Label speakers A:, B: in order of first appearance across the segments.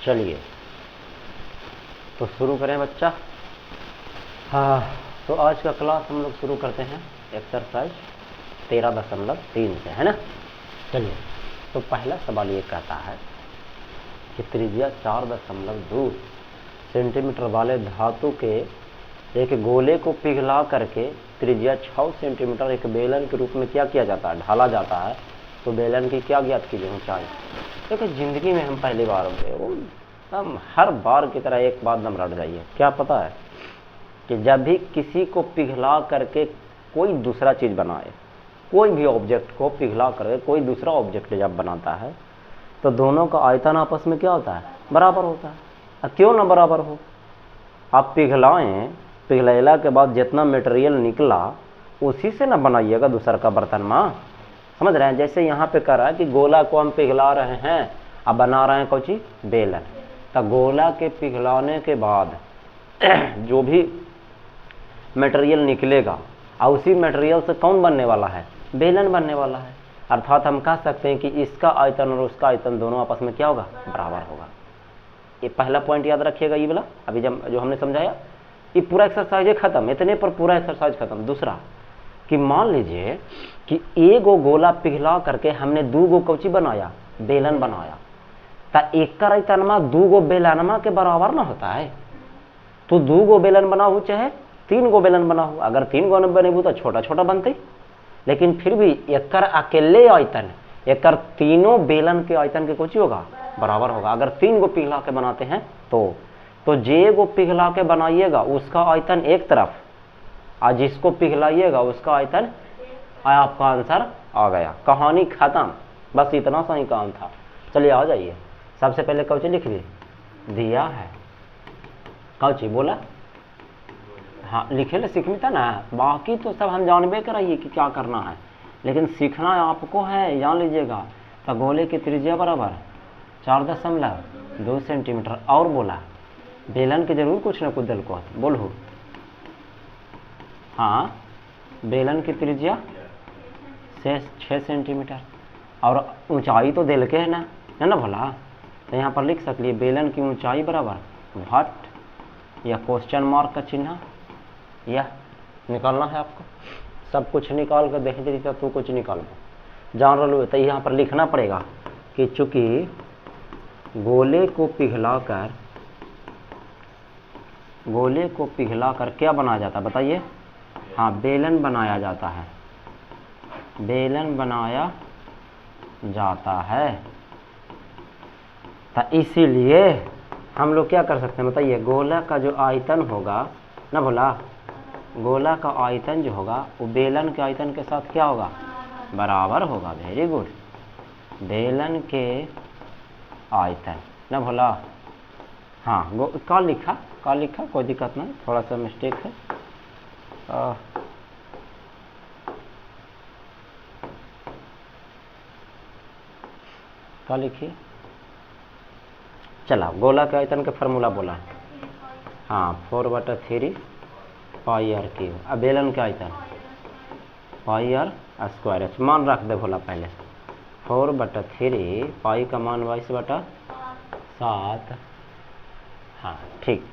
A: चलिए तो शुरू करें बच्चा। हाँ, तो आज का क्लास हम लोग शुरू करते हैं एक्सरसाइज 13.3 से, है ना। चलिए, तो पहला सवाल ये कहता है कि त्रिज्या 4.2 सेंटीमीटर वाले धातु के एक गोले को पिघला करके त्रिज्या 6 सेंटीमीटर एक बेलन के रूप में क्या किया जाता है, ढाला जाता है। तो बेलन की क्या ज्ञात कीजिए ऊंचाई। देखो, जिंदगी में हम पहली बार होंगे, हम हर बार की तरह एक बात नम रट जाइए। क्या पता है कि जब भी किसी को पिघला करके कोई दूसरा चीज़ बनाए, कोई भी ऑब्जेक्ट को पिघला करके कोई दूसरा ऑब्जेक्ट जब बनाता है तो दोनों का आयतन आपस में क्या होता है, बराबर होता है। क्यों ना बराबर हो, आप पिघलाएं, पिघलेला के बाद जितना मटेरियल निकला उसी से ना बनाइएगा दूसरा का बर्तन में। समझ रहे हैं। जैसे यहाँ पे कह रहा है कि गोला को हम पिघला रहे हैं, अब बना रहे हैं कौन सी, बेलन। तो गोला के पिघलाने के बाद जो भी मटेरियल निकलेगा और उसी मटेरियल से कौन बनने वाला है, बेलन बनने वाला है। अर्थात हम कह सकते हैं कि इसका आयतन और उसका आयतन दोनों आपस में क्या होगा, बराबर होगा। ये पहला पॉइंट याद रखिएगा, ये वाला अभी जब जो हमने समझाया। ये पूरा एक्सरसाइज खत्म, इतने पर पूरा एक्सरसाइज खत्म। दूसरा कि मान लीजिए कि एक गो गोला पिघला करके हमने दो गो कौची बनाया, बेलन बनाया। तो एक का आयतनमा दो गो बेलनमा के बराबर ना होता है। तो दो गो बेलन बना हो चाहे 3 गो बेलन बना हो, अगर 3 गो न बने तो छोटा छोटा बनते, लेकिन फिर भी एक अकेले आयतन एक तीनों बेलन के आयतन के कुछ होगा, बराबर होगा। अगर 3 गो पिघला के बनाते हैं तो जे गो पिघला के बनाइएगा उसका आयतन एक तरफ, और जिसको पिघलाइएगा उसका आयतन, आपका आंसर आ गया, कहानी खत्म। बस इतना सा ही काम था। चलिए आ जाइए। सबसे पहले कौची लिख ली, दिया है कौची बोला, हाँ लिखे ले सीखनी था ना। बाकी तो सब हम जानबे कराइए कि क्या करना है, लेकिन सीखना आपको है, जान लीजिएगा। तो गोले की त्रिज्या बराबर 4.2 सेंटीमीटर। और बोला बेलन के जरूर कुछ न कुछ दिल को बोलो। हाँ, बेलन की त्रिज्या 6 सेंटीमीटर और ऊंचाई तो दिल के है ना भला। तो यहाँ पर लिख सकलिए बेलन की ऊंचाई बराबर भट या क्वेश्चन मार्क का चिन्ह, यह निकालना है आपको। सब कुछ निकाल कर देख दीजिए तो कुछ निकाल दो, जान लो। तो यहाँ पर लिखना पड़ेगा कि चूंकि गोले को पिघलाकर क्या बनाया जाता है बताइए। हाँ, बेलन बनाया जाता है, बेलन बनाया जाता है। तो इसीलिए हम लोग क्या कर सकते हैं बताइए, गोला का जो आयतन होगा ना बोला, गोला का आयतन जो होगा वो बेलन के आयतन के साथ क्या होगा, बराबर होगा। वेरी गुड, बेलन के आयतन ना भोला। हाँ, का लिखा कोई दिक्कत नहीं, थोड़ा सा मिस्टेक है। का लिखिए। चला, गोला के आयतन के फार्मूला बोला है, हाँ 4/3 पाई आर क्यूब। अब बेलन के आयतन पाई आर स्क्वायर। मान रख दे भोला पहले, 4/3 पाई का मान 22/7। हाँ ठीक।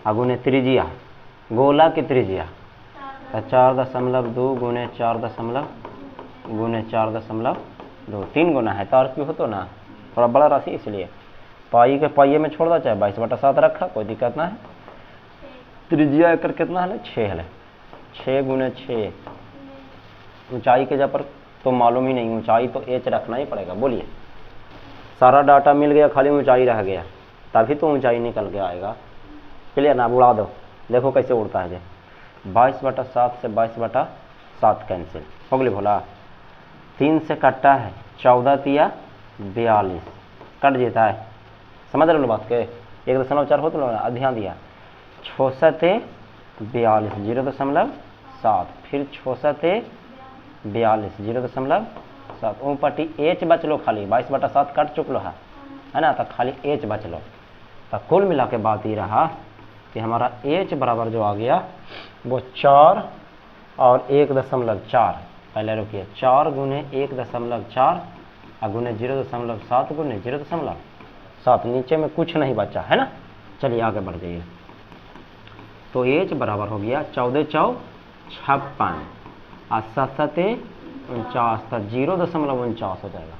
A: अगुने त्रिज्या, गोला की त्रिज्या 4.2 गुने 4.2 3 गुना है तो और क्यों हो तो ना, थोड़ा बड़ा राशि इसलिए पाई के पाइये में छोड़ दो, चाहे 22/7 रखा, कोई दिक्कत ना है। त्रिज्या एकर कितना है, 6 है। 6 गुने 6 ऊंचाई के जब पर तो मालूम ही नहीं, ऊंचाई तो एच रखना ही पड़ेगा। बोलिए, सारा डाटा मिल गया, खाली ऊंचाई रह गया, तभी तो ऊंचाई निकल के आएगा। क्लियर ना, उड़ा दो, देखो कैसे उड़ता है। 22/7 से 22/7 कैंसिल हो गई भोला। 3 से कटता है 14 तिया 42 कट जाता है। समझ रहे लो बात के, 1.4 हो तो ध्यान दिया। 6 से 42 0.7, फिर 6 से 42 0.7। ऊपटी एच बच लो, खाली 22/7 कट चुकलो है ना, तो खाली एच बच लो। तो कुल मिला के बात ये रहा कि हमारा एच बराबर जो आ गया वो 4 और 1.4। पहले रुकिए, 4 गुने 1.4 और गुने 0.7 गुने 0.7 7, नीचे में कुछ नहीं बचा है ना। चलिए आगे बढ़ जाइए। तो एच बराबर हो गया 14 चौ 56 और 7 7 49, तो 0.49 हो जाएगा।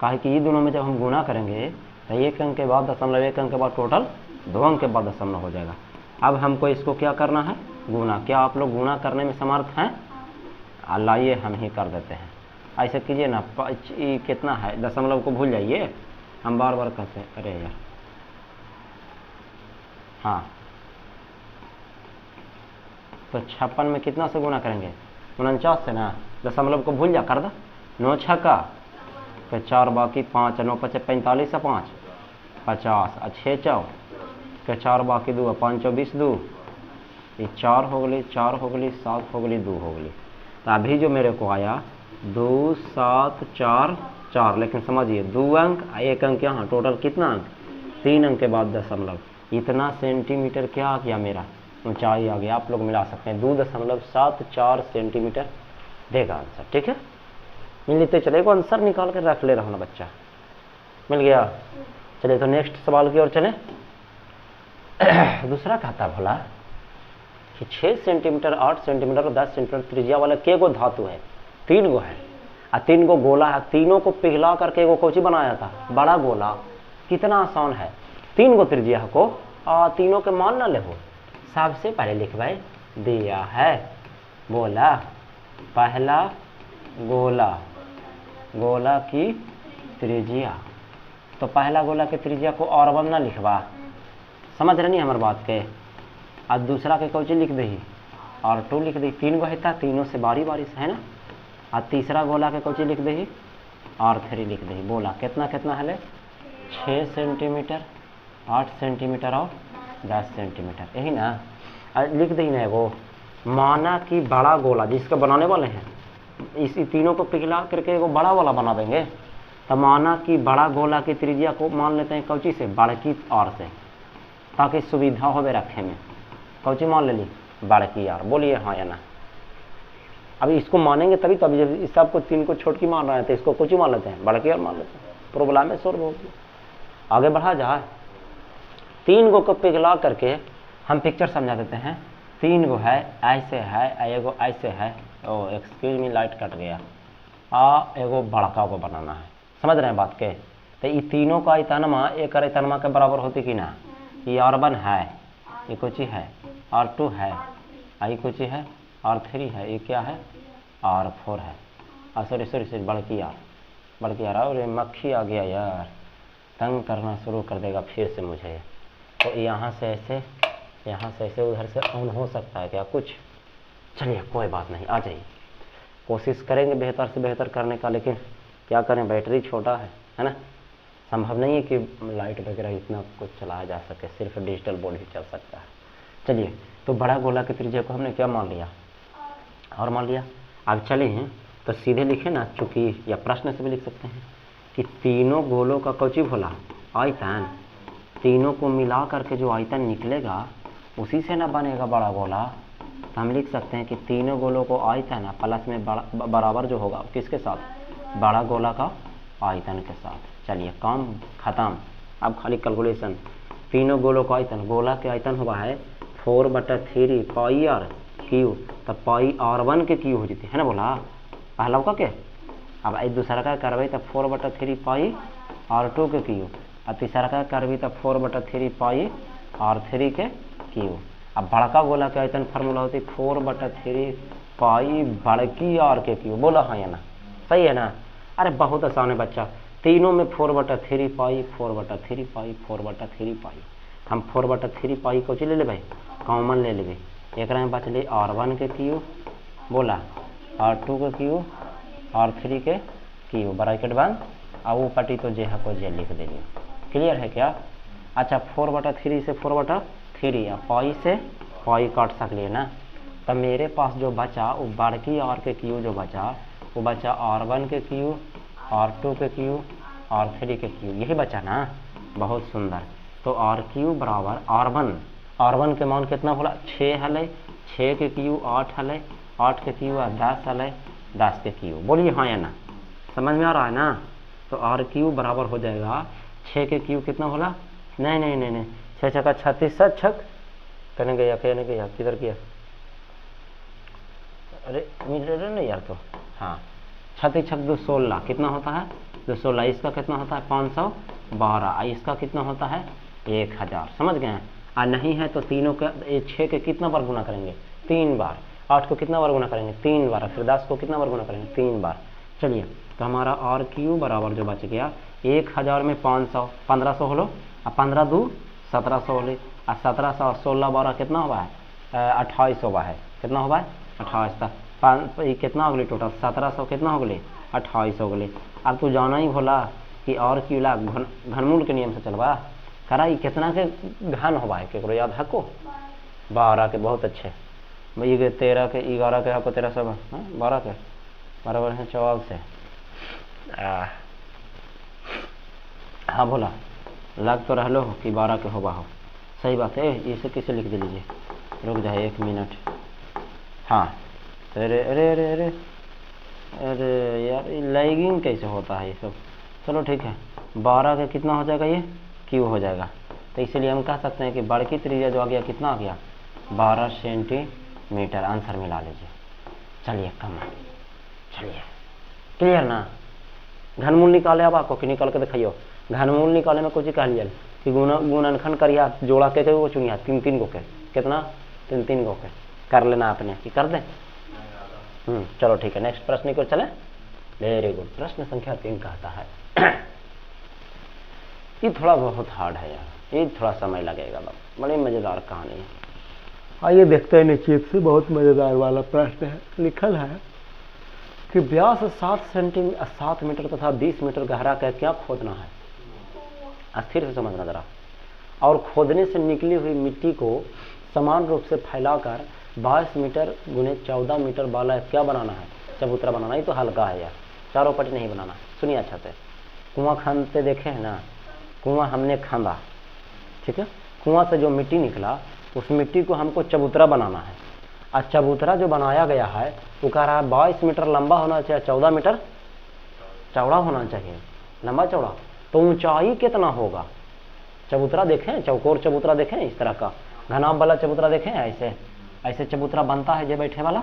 A: काहे कि ये दोनों में जब हम गुना करेंगे तो 1 अंक के बाद दशमलव, 1 अंक के बाद टोटल 2 अंक के बाद दशमलव हो जाएगा। अब हमको इसको क्या करना है, गुना। क्या आप लोग गुना करने में समर्थ हैं? लाइए हम ही कर देते हैं। ऐसे कीजिए ना, ये कितना है, दशमलव को भूल जाइए, हम बार बार कहते हैं। अरे यार, हाँ, तो 56 में कितना से गुना करेंगे, 49 से ना। दशमलव को भूल जा, कर दो। 9 छक्का, फिर 4 बाकी 5, 9 5 45 से 5 50, 6 चौ, फिर 4 बाकी 2, 5 चौ 20 2, ये 4 हो गई, 4 हो गई, 7 हो गई, 2 हो गई। तो अभी जो मेरे को आया 2 7 4 4, लेकिन समझिए 2 अंक 1 अंक यहाँ, टोटल कितना अंक, 3 अंक के बाद दशमलव। इतना सेंटीमीटर क्या आ गया, मेरा ऊंचाई आ गया। आप लोग मिला सकते हैं, 2.74 सेंटीमीटर देगा आंसर। ठीक है, मिल लेते चले को आंसर निकाल कर रख ले रहा हूँ ना बच्चा, मिल गया। चलिए तो नेक्स्ट सवाल की ओर चले। दूसरा कहता भला कि 6 सेंटीमीटर 8 सेंटीमीटर और 10 सेंटीमीटर त्रिज्या वाला के गो धातु है, 3 गो है और 3 गो गोला है। तीनों को पिघला करके एगो कोची बनाया था, बड़ा गोला। कितना आसान है, 3 गो त्रिज्या को और तीनों के मान ना ले हो। सबसे पहले लिखवाए दिया है, बोला पहला गोला, गोला की त्रिज्या। तो पहला गोला की त्रिज्या को R1 ना लिखवा, समझ रहे नहीं हमारी बात के। और दूसरा के कौची लिख दही, R2 लिख दी। 3 गो है, तीनों से बारी बारी से है ना। और तीसरा गोला के कौची लिख दही, R3 लिख दही। बोला कितना कितना है, 6 सेंटीमीटर 8 सेंटीमीटर और 10 सेंटीमीटर, यही ना। लिख दी ना वो, माना कि बड़ा गोला जिसका बनाने वाले हैं, इसी तीनों को पिघला करके वो बड़ा वाला बना देंगे। तो माना कि बड़ा गोला की त्रिज्या को मान लेते हैं कौची से, बड़की आर से, ताकि सुविधा हो रखे में। कौची मान ले ली, बड़की आर। बोलिए हाँ या ना। अभी इसको मानेंगे तभी, तभी जब इस सबको 3 को छोटकी मान रहे हैं तो इसको कुछ मान लेते हैं, बड़की आर मान लेते हैं, प्रॉब्लम में सोल्व हो गया। आगे बढ़ा जाए, 3 गो को पिघला करके हम पिक्चर समझा देते हैं। 3 गो है, ऐसे है, एगो ऐसे है। ओ एक्सक्यूज मी, लाइट कट गया। एगो बड़का को बनाना है, समझ रहे हैं बात के। तो ये तीनों का इतनमा एक इतनमा के बराबर होती कि ना। ये R1 है, ये कुछ है, R2 है, ये कुछ है, R3 है, ये क्या है, R4 है। सॉरी बड़की आर। और ये मक्खी आ गया यार, तंग करना शुरू कर देगा फिर से मुझे। तो यहाँ से ऐसे, यहाँ से ऐसे, उधर से ऑन हो सकता है क्या कुछ। चलिए कोई बात नहीं, आ जाइए। कोशिश करेंगे बेहतर से बेहतर करने का, लेकिन क्या करें, बैटरी छोटा है ना। संभव नहीं है कि लाइट वगैरह इतना कुछ चलाया जा सके, सिर्फ डिजिटल बोर्ड ही चल सकता है। चलिए, तो बड़ा गोला की त्रिज्या को हमने क्या मान लिया, और मान लिया। अब चले हैं तो सीधे लिखे ना, चूँकि या प्रश्न से भी लिख सकते हैं कि तीनों गोलों का कौची भोला, आयतन। तीनों को मिला करके जो आयतन निकलेगा उसी से ना बनेगा बड़ा गोला। तो हम लिख सकते हैं कि तीनों गोलों को आयतन प्लस में बराबर जो होगा किसके साथ, बड़ा गोला का आयतन के साथ। चलिए काम खत्म। अब खाली कैलकुलेशन। तीनों गोलों का आयतन, गोला के आयतन हुआ है 4/3 पाई आर क्यू। तो पाई R1 के क्यू हो जाती है ना, बोला पहला का के। अब एक दूसरा का करवाई तो 4/3 पाई R2 के क्यू, और तीसरा का करवी तो 4/3 पाई R3 के क्यू। अब बड़का गोला के आयतन फार्मूला होती 4/3 पाई बड़की आर के क्यू। बोला हाँ या ना, सही है ना। अरे बहुत आसान है बच्चा, तीनों में 4/3 पाई 4/3 पाई 4/3 पाई। हम 4/3 पाई को ले ले भाई, कॉमन ले ले। एक में बच ले R1 के क्यू, बोला R2 के क्यू, R3 के क्यू, ब्रैकेट बंद। अब वो पटी तो जे को जे लिख देंगे। क्लियर है क्या। अच्छा 4/3 से 4/3 या पाई से पाई काट सकलिए ना। तो मेरे पास जो बचा वो बड़की आर के क्यू जो बचा, वो बचा R1 के क्यू, R2 के क्यू, R3 के क्यू, यही बचा ना। बहुत सुंदर। तो RQ बराबर R1 के मान कितना बोला, 6 हले, 6 के क्यू 8 हले, 8 के क्यू 10 हले, 10 के क्यू। बोलिए हाँ या ना, समझ में आ रहा है ना। तो RQ बराबर हो जाएगा 6 के क्यूब कितना बोला? नहीं नहीं नहीं नहीं, 6 छक्का 36, 7 छक कहने गया किधर किया? अरे मीटर नहीं यार, तो हाँ 36 छक 2 16 कितना होता है? 216। इसका कितना होता है? 512। इसका कितना होता है? 1000। समझ गए हैं? और नहीं है तो तीनों का 6 के कितना बार गुना करेंगे? 3 बार। 8 को कितना बार गुना करेंगे? 3 बार। फिर 10 को कितना बार गुना करेंगे? 3 बार। चलिए, तो हमारा आर क्यू बराबर जो बच गया 1000 में 500, 1500 होलो, और 15 2 1700 होली, और 1700 और 16 12 कितना हुआ है? 28 हुआ है। कितना हुआ है? 28 तक 5 कितना हो गई टोटल? 1700 कितना हो गई? 28 हो गई। अब तू जाना ही भोला कि और क्यू ला घनमूल के नियम से चलवा करा, ये कितना के घन हुआ है? केकरो याद है को? 12 के। बहुत अच्छे भाई। 13 के 11 के आपको 13 सब 12 के बराबर है 14 से। हाँ बोला लग तो रह लो कि 12 के होगा हो। सही बात है। इसे किसे लिख दे लीजिए, रुक जाए 1 मिनट। हाँ अरे अरे अरे अरे अरे यार लैगिंग कैसे होता है ये सब? चलो ठीक है, 12 का कितना हो जाएगा? ये क्यू हो जाएगा। तो इसलिए हम कह सकते हैं कि बड़की त्रिज्या जो आ गया कितना आ गया? 12 सेंटीमीटर। आंसर मिला लीजिए। चलिए कम, चलिए क्लियर ना? घनमूल निकाले अब आपको कि निकाल के दिखाइयो। घनमूल निकाले में कुछ कह लिया कि गुणनखंड करिया जोड़ा के वो चुनिया 3 गो के। कितना? 3 गो के कर लेना आपने कि कर दें। चलो ठीक है, नेक्स्ट प्रश्न को चले। Very good. प्रश्न संख्या 3 कहता है ये थोड़ा बहुत हार्ड है यार, ये थोड़ा समय लगेगा। बड़ी मजेदार कहानी है। आइए देखते हैं नीचे से। बहुत मजेदार वाला प्रश्न है। लिखल है कि व्यास 7 मीटर तथा 20 मीटर गहरा का क्या खोदना है? स्थिर से समझना जरा। और खोदने से निकली हुई मिट्टी को समान रूप से फैलाकर 22 मीटर गुने 14 मीटर वाला क्या बनाना है? चबूतरा बनाना। ही तो हल्का है यार, चारों पट्टी नहीं बनाना। सुनिए अच्छा से। कुआं खानते देखे हैं ना? कुआं हमने खाना, ठीक है। कुआं से जो मिट्टी निकला उस मिट्टी को हमको चबूतरा बनाना है। और चबूतरा जो बनाया गया है वो कह रहा है 22 मीटर लंबा होना चाहिए, 14 मीटर चौड़ा होना चाहिए। लंबा चौड़ा तो ऊंचाई कितना होगा? चबूतरा देखें, चौकोर चबूतरा देखें, इस तरह का घनाभ वाला चबूतरा देखें। ऐसे ऐसे चबूतरा बनता है जो बैठे वाला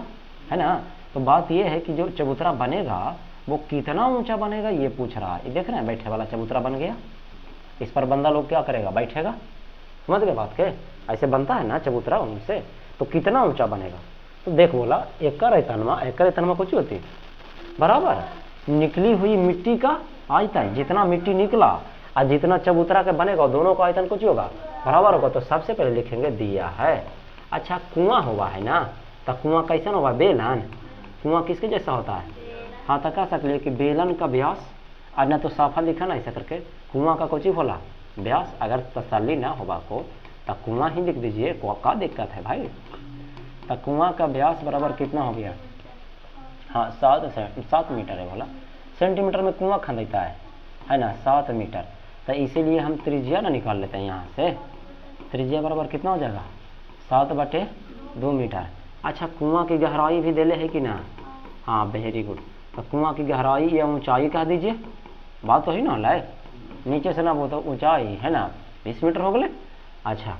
A: है ना। तो बात यह है कि जो चबूतरा बनेगा वो कितना ऊंचा बनेगा ये पूछ रहा है। देख रहे हैं बैठे वाला चबूतरा बन गया। इस पर बंदा लोग क्या करेगा? बैठेगा। समझ गए बात के? ऐसे बनता है ना चबूतरा उनसे, तो कितना ऊंचा बनेगा? तो देख बोला एकड़ एतनमा कुछ होती बराबर निकली हुई मिट्टी का आयतन। जितना मिट्टी निकला और जितना चबूतरा के बनेगा दोनों का आयतन कुछ होगा बराबर होगा। तो सबसे पहले लिखेंगे दिया है। अच्छा कुआं हुआ है ना, तो कुआं कैसा होगा? बेलन। कुआं किसके जैसा होता है? हाँ तो कह सकते कि बेलन का व्यास, और ना तो साफा लिखा ना ऐसा करके कुआं का कुछ बोला व्यास। अगर तसल्ली ना होगा को तो कुआं ही लिख दीजिए, क्या दिक्कत है भाई? तो कुआं का व्यास बराबर कितना हो गया? हाँ 7 मीटर है बोला। सेंटीमीटर में कुआं खंदता है ना 7 मीटर। तो इसीलिए हम त्रिज्या ना निकाल लेते हैं यहाँ से। त्रिज्या बराबर कितना हो जाएगा? 7/2 मीटर। अच्छा कुआं की गहराई भी देले है कि ना? हाँ वेरी गुड। तो कुआं की गहराई या ऊंचाई कह दीजिए। बात तो ही ना लाए, नीचे से ना वो तो ऊंचाई है ना 20 मीटर हो गए। अच्छा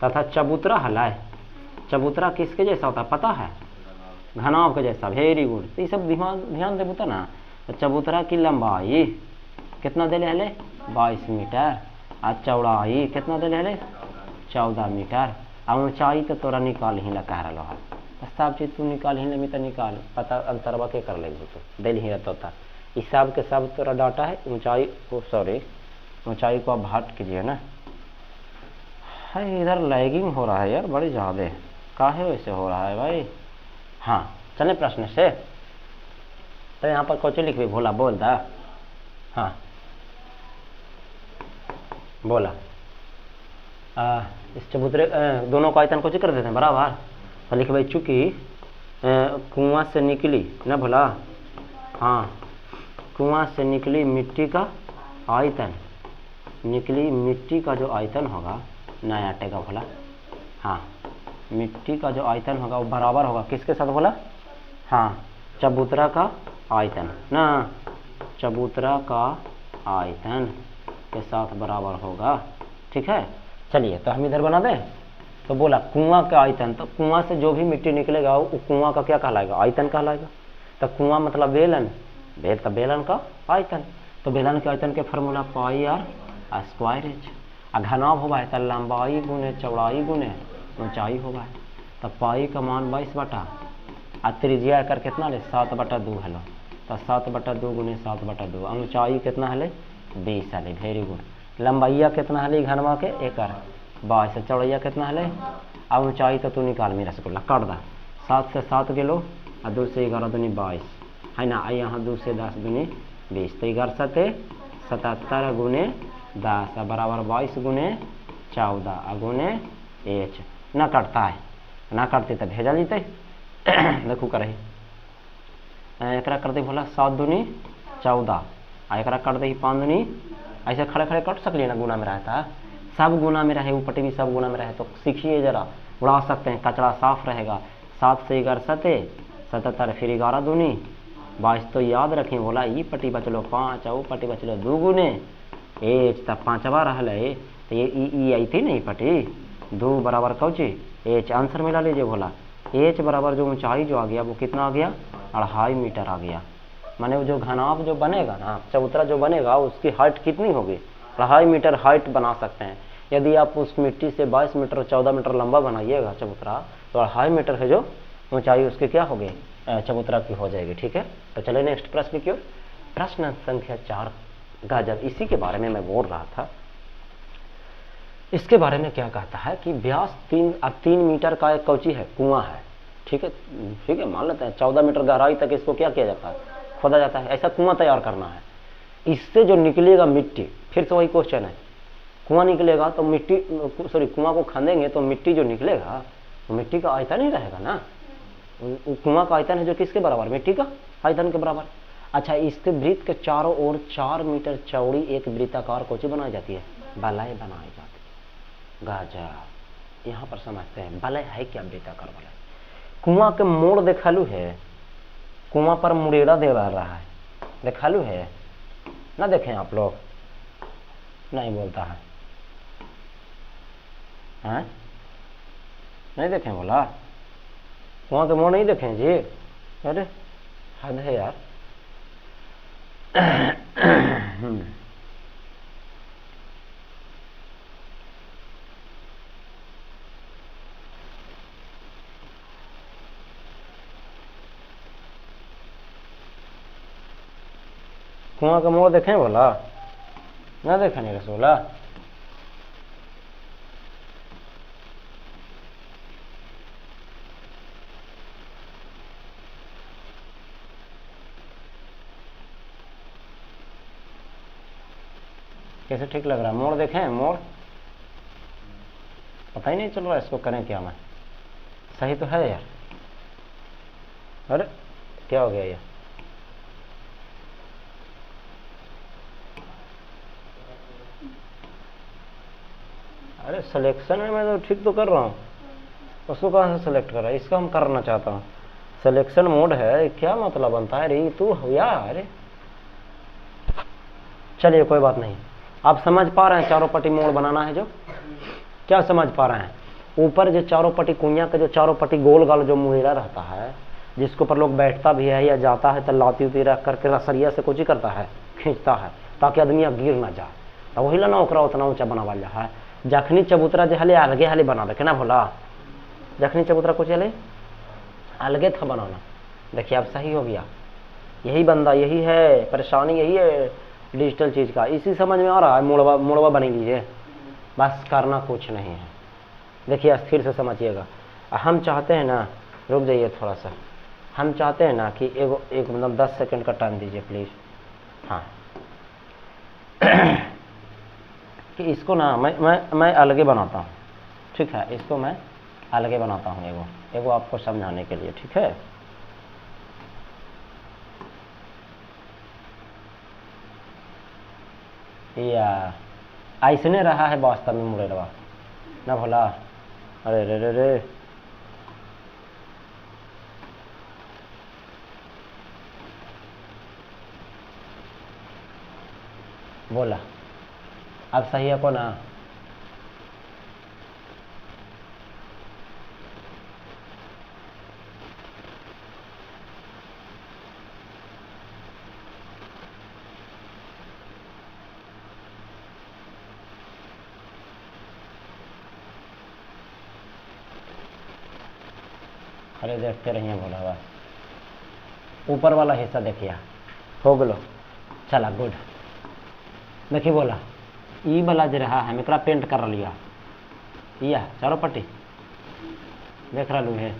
A: तथा चबूतरा हलाए। चबूतरा किसके जैसा होता है पता है? घनाभ के जैसा। Very good. तो ये सब ध्यान दे बता ना। तो चबूतरा की लंबाई कितना दे ले? 22 मीटर। और चौड़ाई कितना दे ले? 14 मीटर। और ऊंचाई तो तोरा निकाल ही ला कह रहा है। सब चीज तू निकाल ही ले तो निकाल, पता अंतरवा के कर ले तो दिल ही रहता था। हिसाब के सब तोरा डाटा है। ऊंचाई को ऊंचाई को आप हट कीजिए ना। है इधर लैगिंग हो रहा है यार बड़ी ज़्यादा। काहे वैसे हो रहा है भाई? हाँ चले प्रश्न से। तो यहाँ पर कुछ लिख भी भोला बोल दा। हाँ बोला इस चबूतरे दोनों का आयतन कुछ कर देते हैं बराबर। तो लिख भाई चूँकि कुआं से निकली ना भोला। हाँ कुआं से निकली मिट्टी का आयतन, निकली मिट्टी का जो आयतन होगा नया टेगा भोला। हाँ मिट्टी का जो आयतन होगा वो बराबर होगा किसके साथ बोला? हाँ चबूतरा का आयतन ना। चबूतरा का आयतन के साथ बराबर होगा। ठीक है, चलिए तो हम इधर बना दें। तो बोला कुआं का आयतन, तो कुआं से जो भी मिट्टी निकलेगा वो कुआं का क्या कहलाएगा? आयतन कहलाएगा। तो कुआं मतलब बेलन, तो बेलन का आयतन। तो बेलन के आयतन के formula pi are square h. घनाभ होगा है तो लंबाई गुने चौड़ाई गुने ऊंचाई होगा है। तो पाई का मान 22 बटा आ त्रिज्या कर कितना ले 7/2 हलो। तो 7/2 गुने 7/2। ऊंचाई कितना हले 20 हले। Very good. लंबाइया कितना हले घनवा के 1/22। चौड़ैया कितना हले अब ऊंचाई तो तू निकाल मेरा रसगुल्ला काट दा। 7 से 7 गेलो और 2 से 11 दूनी 22 है ना। यहाँ 2 से 10 दूनी 20। तो 11 सते 77 गुने 10 बराबर 22 गुने 14 गुने एच। ना कटता है, ना कटते तो भेजा जीते। देखो करही एक कर दे भोला 7 दूनी 14 एक कर दे 5 दूनी। ऐसे खड़े खड़े कट सकलिए ना, गुना में रहता है सब गुना में रहे, ऊपर भी सब गुना में रहे। तो सीखिए जरा, उड़ा सकते हैं, कचरा साफ रहेगा। 7 से 11 सते 77 फिर 11 दूनी 22। तो याद रखें बोला ई पट्टी बचलो 5 और पट्टी बचलो 2 गुने एच। तब 5 बार है तो ये ई आई थी नहीं पट्टी 2 बराबर कौची एच। आंसर मिला लीजिए बोला एच बराबर जो ऊंचाई जो आ गया वो कितना आ गया 2.5 मीटर आ गया। माने जो घनाभ जो बनेगा ना चबूतरा जो बनेगा उसकी हाइट कितनी होगी 2.5 मीटर हाइट बना सकते हैं। यदि आप उस मिट्टी से 22 मीटर 14 मीटर लंबा बनाइएगा चबूतरा तो 2.5 मीटर है जो ऊंचाई उसकी क्या होगी चबूतरा की हो जाएगी। ठीक है, तो चले नेक्स्ट प्रश्न की ओर। प्रश्न संख्या 4 गजब, इसी के बारे में मैं बोल रहा था। इसके बारे में क्या कहता है कि व्यास 3 मीटर का एक कौची है कुआं है। ठीक है, ठीक है, मान लेते हैं 14 मीटर गहराई तक इसको क्या किया जाता है खोदा जाता है। ऐसा कुआं तैयार करना है। इससे जो निकलेगा मिट्टी, फिर से वही क्वेश्चन है, कुआं निकलेगा तो मिट्टी सॉरी कुआं को खंदेंगे तो मिट्टी जो निकलेगा तो मिट्टी का आयतन ही रहेगा ना। कुआं का आयतन है जो किसके बराबर मिट्टी का आयतन के बराबर। अच्छा, इसके वृत्त के चारों ओर 4 मीटर चौड़ी एक वृत्ताकार कोची बनाई जाती है बलय बनाई जाती है। गजब, यहाँ पर समझते हैं बलय है क्या वृत्ताकार बलय। कुआं के मोड़ देखालू है, कुआं पर मुड़ेड़ा दे रहा है देखालू है ना। देखें आप लोग नहीं बोलता है हैं? नहीं देखें बोला कुआं के मोड़ नहीं देखें जी। अरे हद है यार। कुआं का मोड़ देखें बोला ना, देखा नहीं रसोला। कैसे ठीक लग रहा है मोड़ देखें मोड़, पता ही नहीं चल रहा इसको करें क्या मैं। सही तो है यार। अरे क्या हो गया ये? अरे सिलेक्शन में मैं तो ठीक तो कर रहा हूँ, उसको कहाँ से सेलेक्ट कर रहा है? इसका हम करना चाहता हूँ सिलेक्शन मोड है। क्या मतलब बनता है रे तू यार। चलिए कोई बात नहीं, आप समझ पा रहे हैं चारों पट्टी मोड़ बनाना है जो क्या समझ पा रहे हैं। ऊपर जो चारों पट्टी कुइया का जो चारों पट्टी गोल गाल जो मुहेरा रहता है जिसके ऊपर लोग बैठता भी है या जाता है तो लाती उती रख करके रसरिया से कुछ ही करता है खींचता है ताकि आदमी गिर ना जाए। तो वही ला ना ओकरा उतना ऊंचा बनावा है। जखनी चबूतरा जो हले अलगे हले बना दे ना भोला, जखनी चबूतरा कुछ हले अलगे था बनाना। देखिए अब सही हो गया। यही बंदा यही है परेशानी, यही है डिजिटल चीज का। इसी समझ में आ रहा है मुड़वा मुड़वा बनी लीजिए, बस करना कुछ नहीं है। देखिए स्थिर से समझिएगा। हम चाहते हैं ना, रुक जाइए थोड़ा सा, हम चाहते हैं ना कि एक मतलब 10 सेकंड का टाइम दीजिए प्लीज। हाँ कि इसको ना मैं अलगे बनाता हूँ। ठीक है, इसको मैं अलगे बनाता हूँ एगो आपको समझाने के लिए। ठीक है, या ऐसने रहा है वास्तव में मुड़ेरवा ना भोला। अरे रे रे रे बोला अब सही है को ना? अरे देखते रहिए बोला बस ऊपर वाला हिस्सा देखिए हो गलो चला गुड। देखिए बोला ई वाला जो रहा हम एकरा पेंट कर लिया या चारों पट्टी देख रहा है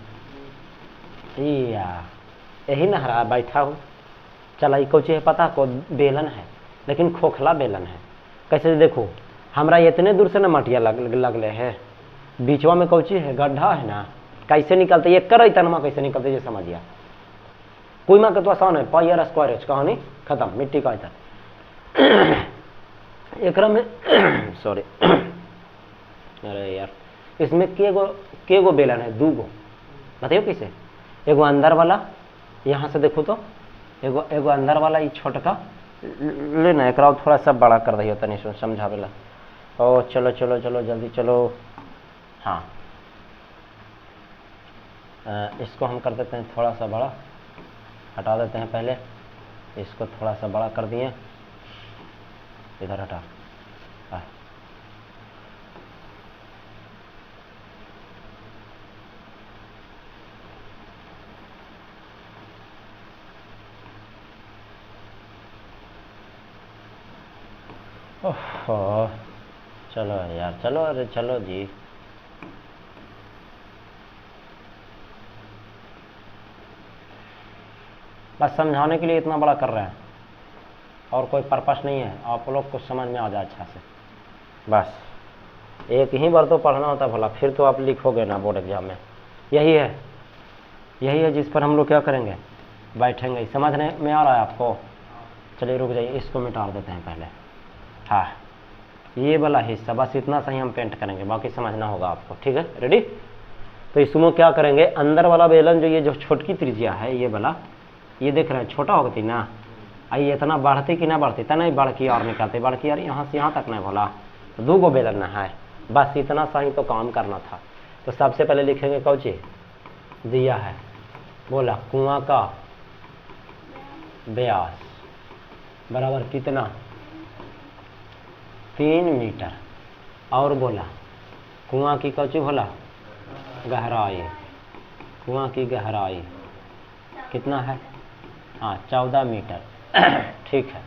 A: या यही ना हरा बैठा हूँ। चला ये कुछ है पता को बेलन है लेकिन खोखला बेलन है। कैसे देखो हमरा इतने दूर से ना मटिया लगले है बीचवा में कौची है गड्ढा है ना कैसे निकलते ये कर तनमा कैसे निकलते ये समझिया कोई माँ के तो आसान है पायर स्क्वायर कहानी खत्म मिट्टी का इधर एक में सॉरी अरे यार इसमें के गो बेलन है? 2 गो। बताइए कैसे? एगो अंदर वाला यहाँ से देखो तो एगो अंदर वाला ये छोटका लेना एक थोड़ा सा बड़ा कर दियो तनी समझावेला। ओ चलो चलो चलो जल्दी चलो। हाँ इसको हम कर देते हैं थोड़ा सा बड़ा, हटा देते हैं पहले इसको थोड़ा सा बड़ा कर दिए, इधर हटा। ओह चलो यार चलो, अरे चलो जी। बस समझाने के लिए इतना बड़ा कर रहे हैं और कोई पर्पस नहीं है, आप लोग को समझ में आ जाए अच्छा से। बस एक ही बार तो पढ़ना होता भला, फिर तो आप लिखोगे ना बोर्ड एग्जाम में। यही है जिस पर हम लोग क्या करेंगे, बैठेंगे। समझने में आ रहा है आपको? चलिए रुक जाइए, इसको मिटा देते हैं पहले। हाँ ये वाला हिस्सा बस इतना सही हम पेंट करेंगे, बाकी समझना होगा आपको। ठीक है रेडी? तो इसमें क्या करेंगे, अंदर वाला बेलन जो ये जो छोटकी त्रिज्या है ये वाला, ये देख रहे हैं छोटा हो गई ना, आइए इतना बढ़ती कि ना बढ़ती तना ही बढ़ की और निकलते बढ़ की, और यहाँ से यहाँ तक नहीं बोला तो 2 गो बेलन है, बस इतना सही तो काम करना था। तो सबसे पहले लिखेंगे कौची दिया है, बोला कुआं का व्यास बराबर कितना 3 मीटर, और बोला कुआं की कौची बोला गहराई, कुआं की गहराई कितना है, हाँ 14 मीटर। ठीक है।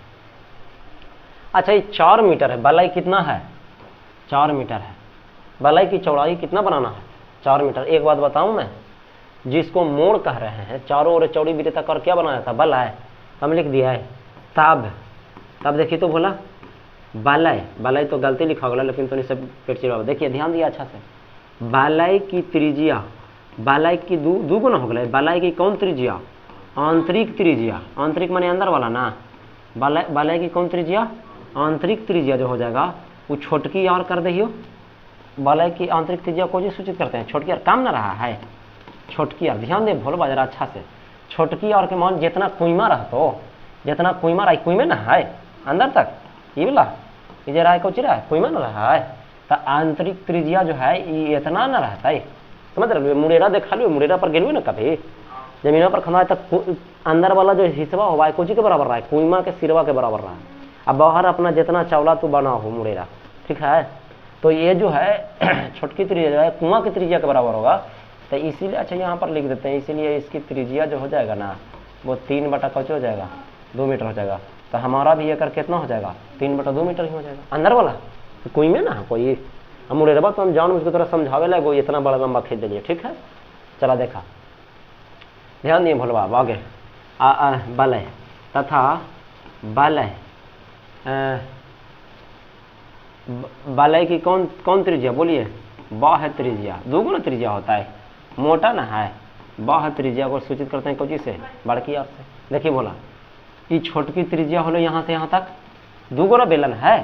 A: अच्छा ये 4 मीटर है, बलाई कितना है 4 मीटर है, बलाई की चौड़ाई कितना बनाना है 4 मीटर। एक बात बताऊं मैं, जिसको मोड़ कह रहे हैं चारों ओर चौड़ी बिरे तक और क्या बनाया था बलाई, हम लिख दिया है तब देखिए तो बोला बलाई तो गलती लिखा होगा लेकिन तो नहीं सब पेट चिड़वा। देखिए ध्यान दिया अच्छा से, बलाई की त्रिज्या, बलाई की दू गुना हो गए, बलाई की कौन त्रिज्या आंतरिक त्रिज्या, आंतरिक माने अंदर वाला ना, बलाई की कौन त्रिज्या आंतरिक त्रिज्या जो हो जाएगा वो छोटकी और कर दियो। बलाई की आंतरिक त्रिज्या को जो सूचित करते हैं छोटकी और काम ना रहा है, छोटकी और ध्यान दे भोल बाजार अच्छा से, छोटकी और के मान जितना कुइमा रह तो जितना कुइमा रहा कुइमे ना है अंदर तक, ये वाला ये जो रहा है कौची रहा है कुइमा ना रहा है, तो आंतरिक त्रिज्या जो है ये इतना ना रहता है। समझ रहे, मुरेरा देखा लियो, मुरेरा पर गेलू ना कभी जमीनों पर खंदा तक अंदर वाला जो हिस्सा हुआ है कोची के बराबर रहा है, कुइमा के सिरवा के बराबर रहा है। अब बाहर अपना जितना चावला तो बना हो मुरेरा, ठीक है। तो ये जो है छोटकी त्रिज्या है कुआं की त्रिज्या के बराबर होगा, तो इसीलिए अच्छा यहाँ पर लिख देते हैं, इसीलिए इसकी त्रिज्या जो हो जाएगा ना वो 3 बटा कौची हो जाएगा 2 मीटर हो जाएगा। तो हमारा भी एकर कितना हो जाएगा 3 बटा 2 मीटर ही हो जाएगा अंदर वाला, तो कुई में ना कोई मुरेरबा तो हम जान उसको थोड़ा समझावे लगे इतना बड़ा लंबा खींच दिलिए। ठीक है चला देखा ध्यान दिए भोलवा आगे बलय तथा बलय बलय की कौन त्रिज्या बोलिए बाह्य त्रिज्या, 2 गुना त्रिज्या होता है, मोटा ना है, बाह्य त्रिज्या को सूचित करते हैं कौची से बड़की और से। देखिए बोला ये छोटकी त्रिज्या होलो यहाँ से यहाँ तक 2 गुना बेलन है,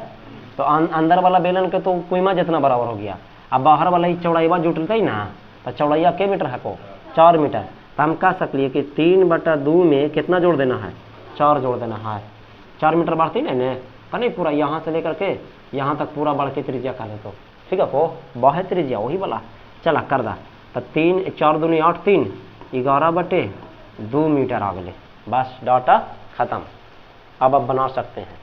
A: तो अंदर वाला बेलन के तो कुइमा जितना बराबर हो गया। अब बाहर वाला ही चौड़ाईवा जुटलता ही ना, तो चौड़ाइया के मीटर है को 4 मीटर, तो हम कह सकलिए कि 3 बटा 2 में कितना जोड़ देना है 4 जोड़ देना है, 4 मीटर बढ़ती नहीं ने, का नहीं, पूरा यहाँ से लेकर के यहाँ तक पूरा बढ़ के त्रिज्या कर दे तो ठीक है। को बाहे त्रिज्या वही वाला चला कर दा। तो 3 4 दूनी 8 3 11/2 मीटर आ गए। बस डाटा खत्म। अब आप बना सकते हैं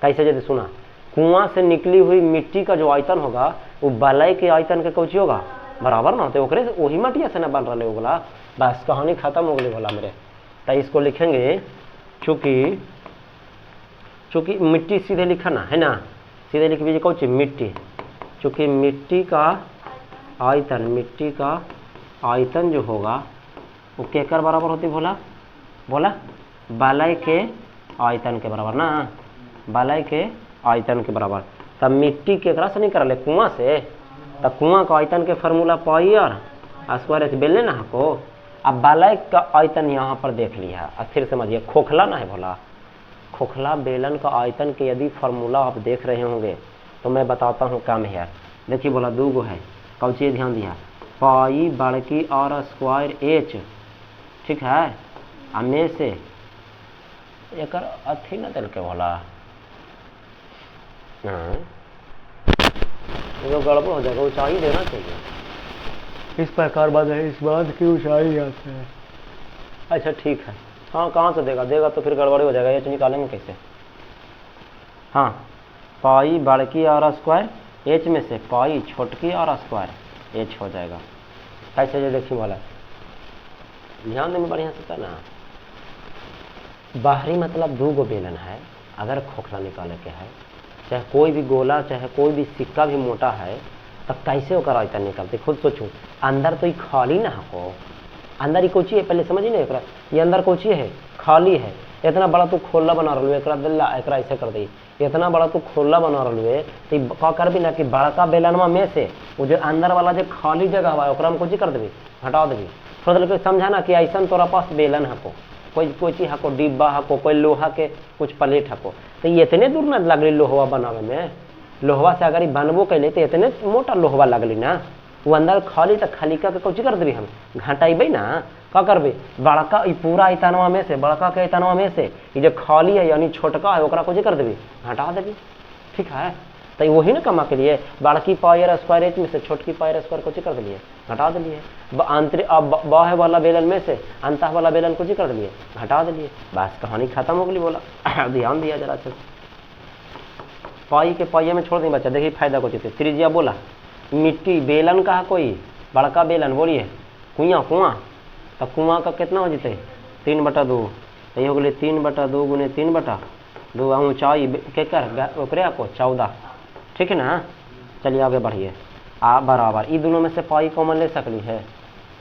A: कैसे, यदि सुना कुआं से निकली हुई मिट्टी का जो आयतन होगा वो बलय के आयतन के कौची होगा बराबर ना होते, ओकरे से वही मटिया से ना बन रहे होगा। बस कहानी खत्म हो गई बोला मेरे। तो इसको लिखेंगे चूंकि मिट्टी सीधे लिखा ना है ना, सीधे लिख दीजिए कौची मिट्टी। चूंकि मिट्टी का आयतन जो होगा वो केकर बराबर होती बोला बलय के आयतन के बराबर ना, बलय के आयतन के बराबर। तब मिट्टी केकरा से नहीं कर ले कुआं से, तब कुआं का आयतन के फार्मूला पाई और स्क्वायर एच बेलने ना को। अब बलय का आयतन यहाँ पर देख लिया। अब फिर समझिए खोखला ना है बोला, खोखला बेलन का आयतन के यदि फार्मूला आप देख रहे होंगे तो मैं बताता हूँ काम है। देखिए बोला 2 गो है, कौची ध्यान दिया पाई बड़की और स्क्वायर एच, ठीक है। में से एक अथी न दिल के बोला जो गड़बड़ हो जाएगा, ऊंचाई देना चाहिए। इस प्रकार बात है, इस बात की ऊंचाई आती है। अच्छा ठीक है, हाँ कहाँ से देगा तो फिर गड़बड़ी हो जाएगा, एच निकालेंगे कैसे। हाँ पाई बड़की और स्क्वायर एच में से पाई छोटकी और स्क्वायर एच हो जाएगा। कैसे जो देखिए वाला ध्यान देने बढ़िया से करना। बाहरी मतलब 2 गो बेलन है, अगर खोखला निकाले के है, चाहे कोई भी गोला चाहे कोई भी सिक्का भी मोटा है, तब कैसे होकर आयतन निकलते खुद सोचो। अंदर तो ये खाली ना हो, अंदर ही कोची है पहले समझिए ना, ये अंदर कोची है खाली है। इतना बड़ा तू खोला बना रहा एक ऐसे कर दी, इतना बड़ा तू खोला बना रहा तो का कर भी ना कि बड़का बेलनवा में से वो जो अंदर वाला जो खाली जगह हुआ है कोची कर देवी हटा देवी। थोड़ा देर समझा ना कि ऐसा तोरा पास बेलन हको, कोई चीज हको डिब्बा हको, कोई लोहा के कुछ प्लेट हको, तो ये इतने दूर ना लगली लोहवा बनावे में। लोहवा से अगर बनबो कैले तो इतने मोटा लोहवा लगली ना, वो अंदर खाली तो खाली का कुछ कर देवी हम घटाइबे ना, का करबे बड़का पूरा आयतनवा में से बड़का के आयतनवा में से ये जो खाली है यानी छोटका है ओकरा कुछ कर देवी हटा देवी, ठीक है। तो वही ना कमा के लिए बड़की पायर स्क्वायर एच में से छोटकी पायर स्क्वायर कुछ कर दिए घटा दिए। बाह वाला बेलन में से अंतः वाला बेलन कुछ कर दिए घटा दिए। बस कहानी खत्म हो गई बोला। ध्यान दिया जरा अच्छा, पाई के पाइया में छोड़ दी बच्चा। देखिए फायदा कुछ थे त्रिज्या बोला मिट्टी बेलन का कोई बड़का बेलन बोलिए कुआं तो कुआं का कितना हो जीते 3/2, तो ये हो गए 3/2 गुने 3/2 ऊंचाई के कर ओकरे को 14, ठीक है ना। चलिए आगे बढ़िए। बराबर ये दोनों में से पाई कॉमन ले सकली है,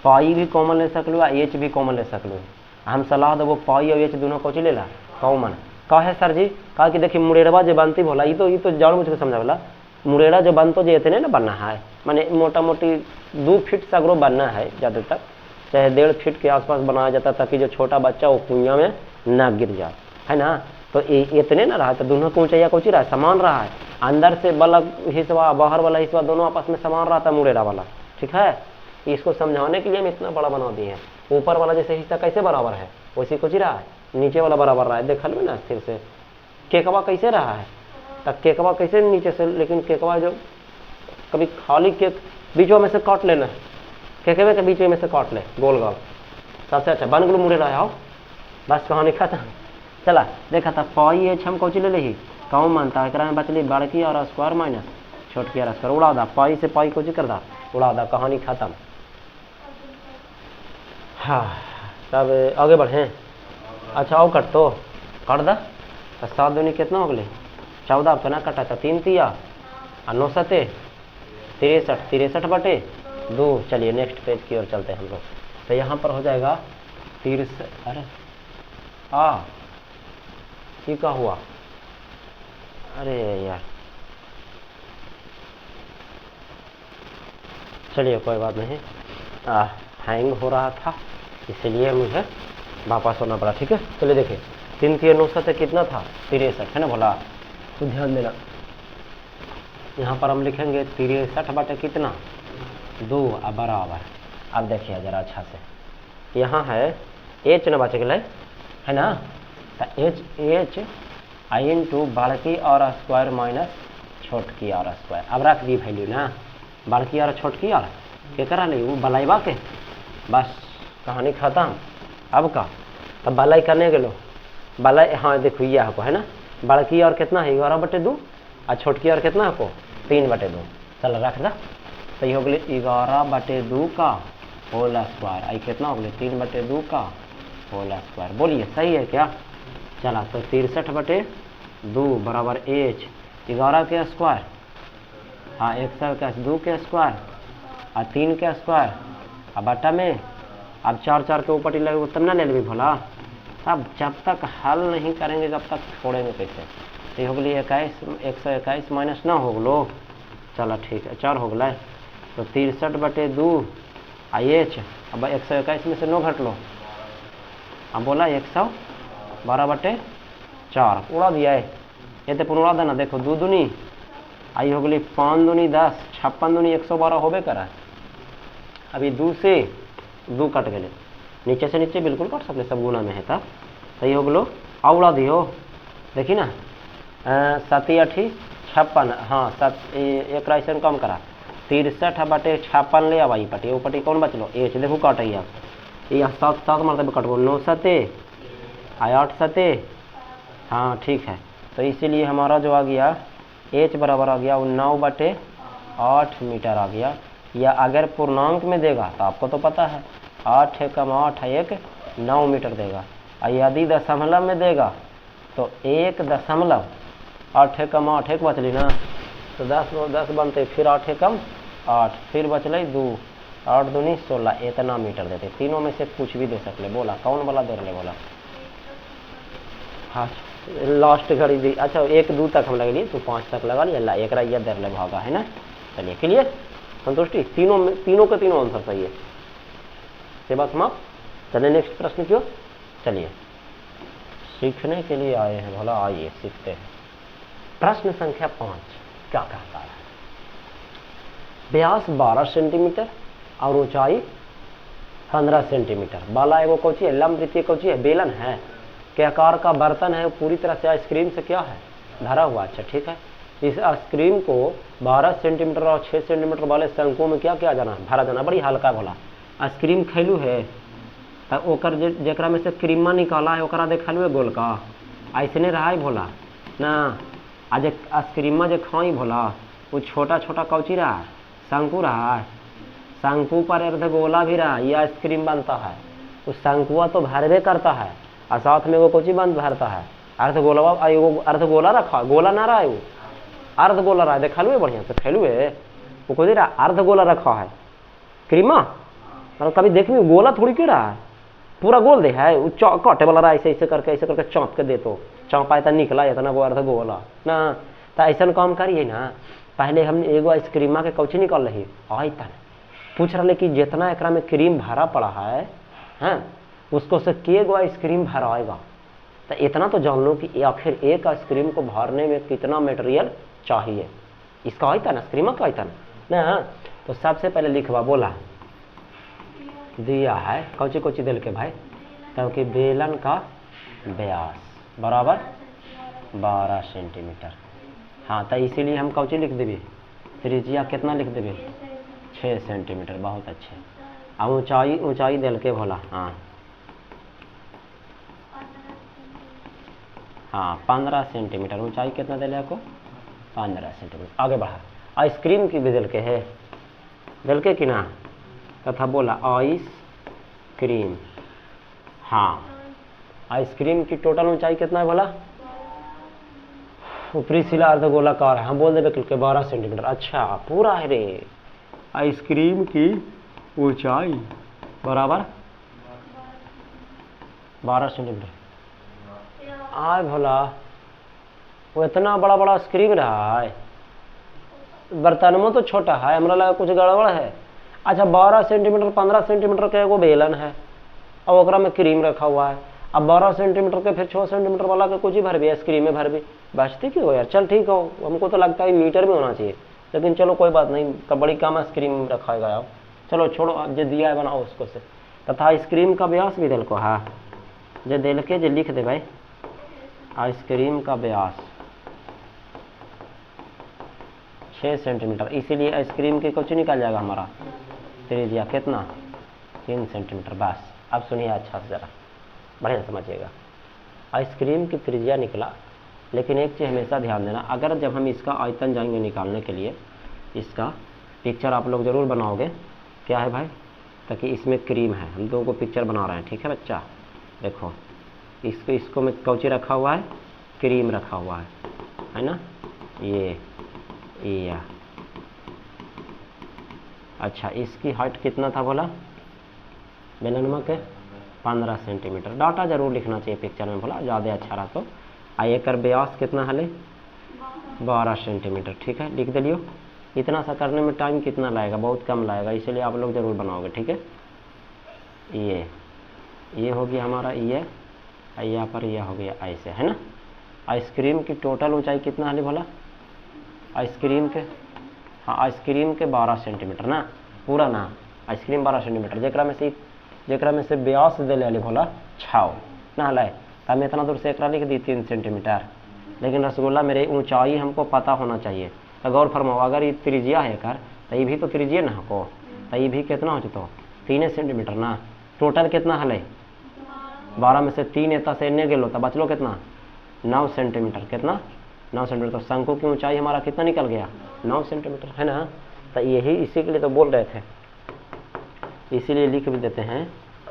A: पाई भी कॉमन ले सकलू आ एच भी कॉमन ले सकलू। हम सलाह देवो पाई और एच दोनों को लेला कॉमन। कहे सर जी कहा कि देखिए मुरेड़वा जो बनती भोला ये तो जान मुझे समझा बोला मुरेड़ा जो बनतो जो इतने ना बनना है, माने मोटा मोटी 2 फीट सगरो बनना है ज़्यादा तक, चाहे 1.5 फीट के आसपास बनाया जाता ताकि जो छोटा बच्चा वो कुइयाँ में ना गिर जाए, है ना। तो इतने ना रहा तो दोनों को ऊंचाइया कुछ रहा है समान रहा है, अंदर से वाला हिस्सा बाहर वाला हिस्सा दोनों आपस में समान रहा था मुरेड़ा वाला, ठीक है। इसको समझाने के लिए हम इतना बड़ा बना दिए हैं। ऊपर वाला जैसे हिस्सा कैसे बराबर है वैसे कुछ रहा है, नीचे वाला बराबर रहा है। देख लो ना स्थिर से केकवा कैसे रहा है, तब केकवा कैसे नीचे से, लेकिन केकवा जो कभी खाली केक बीचों में से काट लेना है, केकवे के बीच में से काट ले गोल गोल, सबसे अच्छा बन गलू मुरेड़ा आओ। बस कहानी खत्म। चला देखा था पाई एच हम कौची ले ली कौन मानता है में बचली बड़की और स्क्वायर माइनस छोटकी और स्क्वायर उड़ा दा, पाई से पाई कौची कर दा उड़ा दा, कहानी खत्म। हाँ तब आगे बढ़े। अच्छा आओ कट तो काट दा, 7 दूनी कितना हो गए 14, तो ना कटा था 3 तिया और 9 सते 63/2। चलिए नेक्स्ट पेज की ओर चलते हैं हम लोग। तो यहाँ पर हो जाएगा 30, अरे ये क्या हुआ, अरे यार चलिए कोई बात नहीं, हैंग हो रहा था इसलिए मुझे वापस होना पड़ा, ठीक है। चलिए देखिए 3 तिया 9 सते कितना था 63, है ना बोला। तो ध्यान देना यहाँ पर हम लिखेंगे 63 बटे कितना 2 बराबर। अब देखिए जरा अच्छा से यहाँ है एच न बचे गए है ना, तो एच आई इंटू बड़की आर स्क्वायर माइनस छोटकी आर स्क्वायर। अब रख दी वैल्यू ना, बड़की आर छोटकी आर के करा ली वो बलाइबा के, बस कहानी खत्म। अब का तब बलाई करने के लो बलाई, हाँ देखो ये आपको है ना, बड़की और कितना है 11/2 और छोटकी और कितना आपको 3/2। चल रख दा, तो ये हो गए 11/2 का होल स्क्वायर, आई कितना हो गया 3/2 का होल स्क्वायर। बोलिए सही है क्या? चला तो 63/2 बराबर एच 11 के स्क्वायर, हाँ 102 के स्क्वायर और 3 के स्क्वायर, अब बटा में अब 4 के ऊपर लगे तब ना ले ली भोला। अब जब तक हल नहीं करेंगे तब तक छोड़ेंगे कैसे? तो ये हो गई 121 माइनस ना हो गलो, चलो ठीक है 4 हो गया, तो 63/2 आई एच, अब 121 में से 9 घट लो, अब बोला 112/4 उड़ा दिया है, ये तो पुनः उड़ा देना। देखो 2 दूनी आई हो गई 5 दूनी 10, 56 दूनी 112 होबे करा। अभी 2 से 2 कट गए, नीचे से नीचे बिल्कुल कट सकते, सब गुना में है तब सही हो गलो। उड़ा दियो देखी ना 7 56, हाँ 7 एक राइसन कम करा 63/56 ले आई पटी, वो पटी कौन बचलो एच, देखो कट है ये 7 मरतबे कटबो, 9 7 8 7, हाँ ठीक है। तो इसीलिए हमारा जो आ गया एच बराबर आ गया वो 9/8 मीटर आ गया। या अगर पूर्णांक में देगा तो आपको तो पता है 8 एकम 8 1 9 मीटर देगा, और यदि दशमलव में देगा तो 1.8 एकम 8 1 बचली ना, तो 10 बनते, फिर 8 एकम 8, फिर बचल 2, 8 दूनी 16, इतना मीटर देते। तीनों में से कुछ भी दे सकले, बोला कौन वाला दे रहे बोला। हाँ लास्ट घड़ी दी, अच्छा 1 2 तक हम लगा लिए, तो 5 तक लगा लिया, एक ये दे रहे भागा है ना। चलिए क्लियर, संतुष्टि, तीनों के तीनों आंसर सही है, सेवा समाप्त। चलिए नेक्स्ट प्रश्न क्यों, चलिए सीखने के लिए आए हैं, भला आइए सीखते हैं। प्रश्न संख्या 5 क्या कहता है? व्यास 12 सेंटीमीटर और ऊंचाई 15 सेंटीमीटर वाला एगो कौची है, लंबवृत्तीय कौची है, बेलन है के आकार का बर्तन है, पूरी तरह से आइसक्रीम से क्या है भरा हुआ। अच्छा ठीक है, इस आइसक्रीम को 12 सेंटीमीटर और 6 सेंटीमीटर वाले शंकुओं में क्या किया जाना, भरा जाना। बड़ी हल्का भोला आइसक्रीम खैलू है, तो ओकर जरा में से क्रीमा निकाला है ओकरा देखलू गोल का ऐसने रहा है भोला ना। आज आइसक्रीमा जो खाई भोला वो छोटा छोटा कौची रहा, शंकु रहा, शंकु पर अर्धगोला भी रहा, ये आइसक्रीम बनता है। उस शंकुआ तो भरवे करता है और साथ में वो कौची बंद भरता है, अर्धगोला रखा, गोला ना रहा है वो अर्धगोला रहा है, देखा लू बढ़िया से खेलू है वो कौची रहा, अर्धगोला रखा है क्रीमा। और कभी देखनी गोला थोड़ी क्यों रहा है, पूरा गोल दे है वो काटे वाला रहा, ऐसे ऐसे करके चौंप के दे, तो चौंपा इतना निकला इतना वो अर्धगोला ना। तो ऐसा काम करिए ना, पहले हम एगो आइसक्रीमा के कौची निकल रही आई तन पूछ रहे कि जितना एकरा में क्रीम भरा पड़ा है हाँ उसको से के गो आइसक्रीम भराएगा। तो इतना तो जान लो कि आखिर एक आइसक्रीम को भरने में कितना मटेरियल चाहिए, इसका आई था ना आइसक्रीमा का आई था ना। तो सबसे पहले लिखवा बोला दिया है कौची कौची दिल के भाई, क्योंकि बेलन का व्यास बराबर 12 सेंटीमीटर। हाँ तो इसीलिए हम कौची लिख देवी, त्रिज्या कितना लिख देवी 6 सेंटीमीटर, बहुत अच्छे। अब ऊंचाई दिल के भोला हाँ 15 सेंटीमीटर, ऊंचाई कितना दिले आपको 15 सेंटीमीटर। आगे बढ़ा, आइसक्रीम की भी दिल के है, दिल के कि ना तथा बोला आइस क्रीम, हाँ आइसक्रीम की टोटल ऊंचाई कितना है बोला, ऊपरी सिला अर्धगोलाकार है, हम बोल देवे कि 12 सेंटीमीटर। अच्छा पूरा है रे, आइसक्रीम की ऊंचाई बराबर 12 सेंटीमीटर। आय भोला वो इतना बड़ा बड़ा आइसक्रीम रहा है, बर्तन में तो छोटा है, हमरा लगा कुछ गड़बड़ है। अच्छा 12 सेंटीमीटर 15 सेंटीमीटर का एगो बेलन है और ओकरा में क्रीम रखा हुआ है, अब 12 सेंटीमीटर के फिर 6 सेंटीमीटर वाला के कुछ ही भर भी आइसक्रीम में भर भी बचती क्यों यार। चल ठीक हो, हमको तो लगता है मीटर में होना चाहिए, लेकिन चलो कोई बात नहीं, कब बड़ी कम आइसक्रीम रखा गया। चलो छोड़ो, अब जो दिया है बनाओ उसको से। तथा आइसक्रीम का व्यास भी दिल को हाँ जो दिल के जो लिख दे भाई आइसक्रीम का व्यास 6 सेंटीमीटर, इसीलिए आइसक्रीम की कुछ निकल जाएगा हमारा त्रिज्या कितना 3 सेंटीमीटर। बस अब सुनिए अच्छा से ज़रा बढ़िया समझिएगा। आइसक्रीम की त्रिज्या निकला, लेकिन एक चीज़ हमेशा ध्यान देना, अगर जब हम इसका आयतन जाएंगे निकालने के लिए, इसका पिक्चर आप लोग ज़रूर बनाओगे। क्या है भाई, ताकि इसमें क्रीम है, हम दोनों को पिक्चर बना रहे हैं, ठीक है बच्चा। देखो इसको में कौची रखा हुआ है, क्रीम रखा हुआ है ना, ये अच्छा इसकी हाइट कितना था बोला बेलनमा के 15 सेंटीमीटर। डाटा जरूर लिखना चाहिए पिक्चर में बोला, ज़्यादा अच्छा रहा तो। आ एकर व्यास कितना हले 12 सेंटीमीटर, ठीक है लिख दिलियो। इतना सा करने में टाइम कितना लगेगा, बहुत कम लगेगा, इसलिए आप लोग ज़रूर बनाओगे, ठीक है। ये हो गया हमारा, ये यहाँ पर यह हो गया ऐसे, है ना। आइसक्रीम की टोटल ऊंचाई कितना हले बोला आइसक्रीम के, हाँ आइसक्रीम के 12 सेंटीमीटर ना, पूरा ना आइसक्रीम 12 सेंटीमीटर, जेकरा में से व्यास दे ले भोला 6 ना हल, तब मैं इतना दूर से एकरा लिख दी 3 सेंटीमीटर। लेकिन रसगुल्ला मेरे ऊंचाई हमको पता होना चाहिए, तो गौर फरमाओ, अगर ये त्रिज्या है कर तो ये भी तो त्रिज्या ना हो, तो ये भी कितना हो तो 3 सेंटीमीटर ना। टोटल कितना हल 12 में से 3 एता से एने गेलो तो बचलो कितना 9 सेंटीमीटर, कितना 9 सेंटीमीटर। तो शंकु की ऊंचाई हमारा कितना निकल गया 9 सेंटीमीटर, है ना। तो यही इसी के लिए तो बोल रहे थे, इसीलिए लिख भी देते हैं,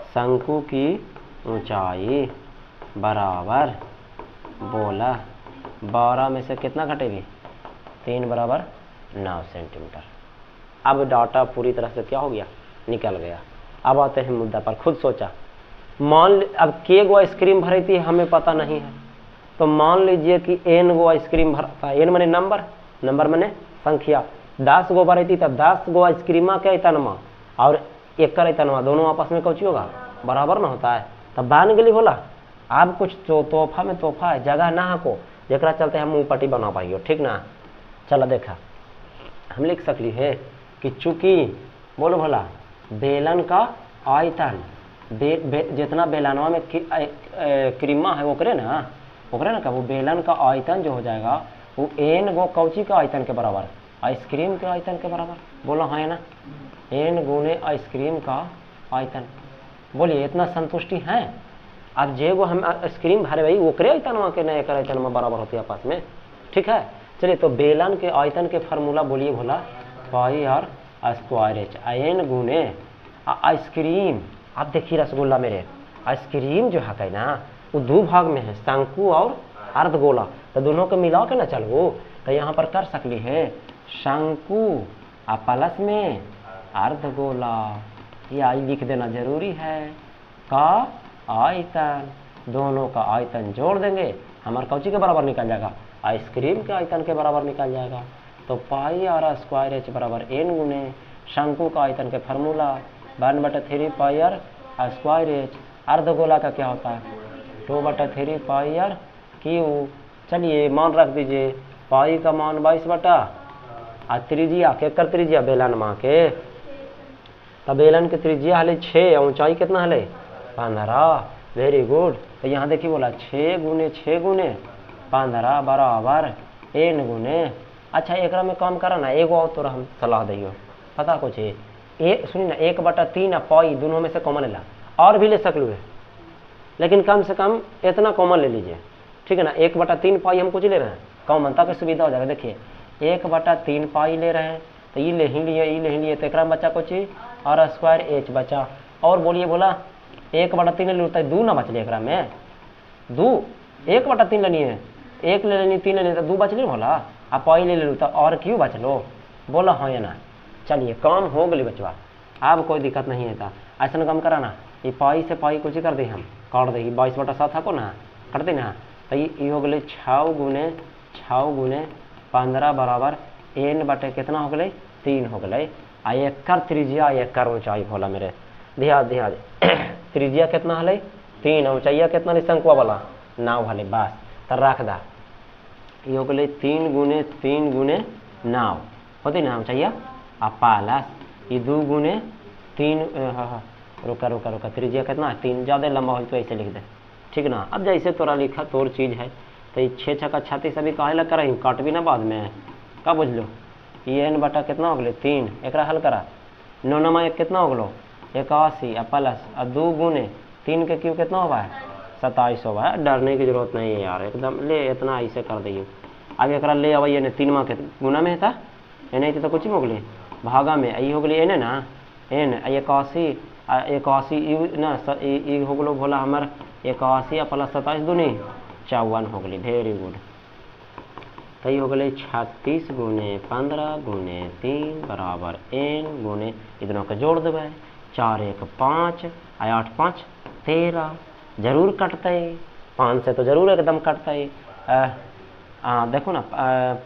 A: शंकु की ऊंचाई बराबर बोला 12 में से कितना घटेगी 3 बराबर 9 सेंटीमीटर। अब डाटा पूरी तरह से क्या हो गया, निकल गया। अब आते हैं मुद्दा पर, खुद सोचा, मान अब के गो आइसक्रीम भरी थी हमें पता नहीं है, तो मान लीजिए कि n गो आइसक्रीम भरता है, n माने नंबर माने संख्या, 10 गो भरी थी, तब 10 गो आइसक्रीमा के अतनमा और एक कर अतनमा दोनों आपस में कौची होगा बराबर ना होता है, तब बन गली बोला। अब कुछ तोहफा में तोहफा है, जगह ना हको, जरा चलते हम मुँह पट्टी बना पाइयो, ठीक ना। चलो देखा हम लिख सकली है कि चूंकि बोलो भला बेलन का आयतन जितना बेलनवा में क्रीमा है ओकरे ना का वो बेलन का आयतन जो हो जाएगा वो n गो कौची का आयतन के बराबर, आइसक्रीम के आयतन के बराबर। बोलो हाँ है ना, n गुने आइसक्रीम का आयतन। बोलिए इतना संतुष्टि है। अब जे वो हम आइसक्रीम भरे भाई ओकरे आयतनवा के नए कर आयतनवा बराबर होती है आपस में, ठीक है। चलिए तो बेलन के आयतन के फार्मूला बोलिए भोला पाई आर स्क्वायर एच, n गुने आइसक्रीम। आप देखिए रसगुल्ला मेरे आइसक्रीम जो है ना वो 2 भाग में है, शंकु और अर्धगोला, तो दोनों को मिला के ना चलो, तो यहाँ पर कर सकली है शंकु और प्लस में अर्धगोला, ये आई लिख देना जरूरी है, का आयतन, दोनों का आयतन जोड़ देंगे हमारे कौची के बराबर निकल जाएगा, आइसक्रीम के आयतन के बराबर निकल जाएगा। तो पाई आर स्क्वायर एच बराबर n गुने शंकु का आयतन के formula 1/3 pi are square h, अर्धगोला का क्या होता है 2/3 पाई आर क्यू। चलिए मान रख दीजिए, पाई का मान 22 बटा और त्रिज्या के कर त्रिज्या बेलन माँ के, तब बेलन के त्रिज्या हले 6, ऊंचाई कितना हले 15। Very good. तो यहाँ देखिए बोला 6 गुने 6 गुने 15 बराबर n गुने। अच्छा एक में काम करा ना, एगो और तो हम सलाह दियो, पता कुछ है सुनी ना 1/3 पाई दोनों में से कॉमन ला, और भी ले सकलू है, लेकिन कम से कम इतना कॉमन ले लीजिए, ठीक है ना। 1/3 पाई हम कुछ ले रहे हैं, कॉमनता की सुविधा हो जाएगा। देखिए 1/3 पाई ले रहे हैं, तो ये ले ही लिए तो एक बच्चा कुछ और स्क्वायर एच बचा। और बोलिए बोला 1/3 ले लेता है, 2 ना बचले एक में 2, 1/3 लेनी है, 1 ले लेनी 3 ले लेनी तो 2 बचले बोला, आप पाई ले लूँ तो और क्यों बचलो, बोला हाँ या ना। चलिए काम हो गई बचवा, अब कोई दिक्कत नहीं है। ऐसा काम करा ना, ये पाई से पाई कुछ कर दी हम काट देगी 22/7 को ना कर दी ना, तो ये हो गए 6 गुने 15 बराबर n बटे कितना हो गए 3 हो गए। आ एकर त्रिज्या एकर ऊंचाई भोला मेरे ध्यान त्रिज्या कितना हले 3, ऊंचाइया कितना शंकुआ वाला 9 हले, बस तो रख दा। ये हो गए 3 गुने 9 होती ना ऊंचाइया, आ प्लस ये 2 गुने 3 रुका त्रिज्या कितना है 3, ज़्यादा लंबा हो तो ऐसे लिख दे, ठीक ना। अब जैसे तोरा लिखा तोर चीज़ है, तो ये 6 छक्का 36 अभी काहे लग रही काट भी ना बाद में का बुझ लो ये n बटा कितना हो गए 3 एक हल करा 9 नमा 1 कितना हो गलो 81 प्लस 2 गुने 3 के क्यों कितना होगा 27 होगा है। डरने की जरूरत नहीं है यार एकदम ले इतना ऐसे कर दिए अब एक ले अब ये 3 माँ के गुना में था एन तो कुछ ही हो गई भागा में ये हो गई एन ना एन 81 ना हो गलो बोला हमार 81 प्लस 27 दूनी 54 हो गई वेरी गुड तो ये हो गए 36 गुने 15 गुने 3 बराबर n गुने इतनों का जोड़ देवे 4 1 5 8 5 13 जरूर कटता है 5 से तो जरूर एकदम कटता है देखो ना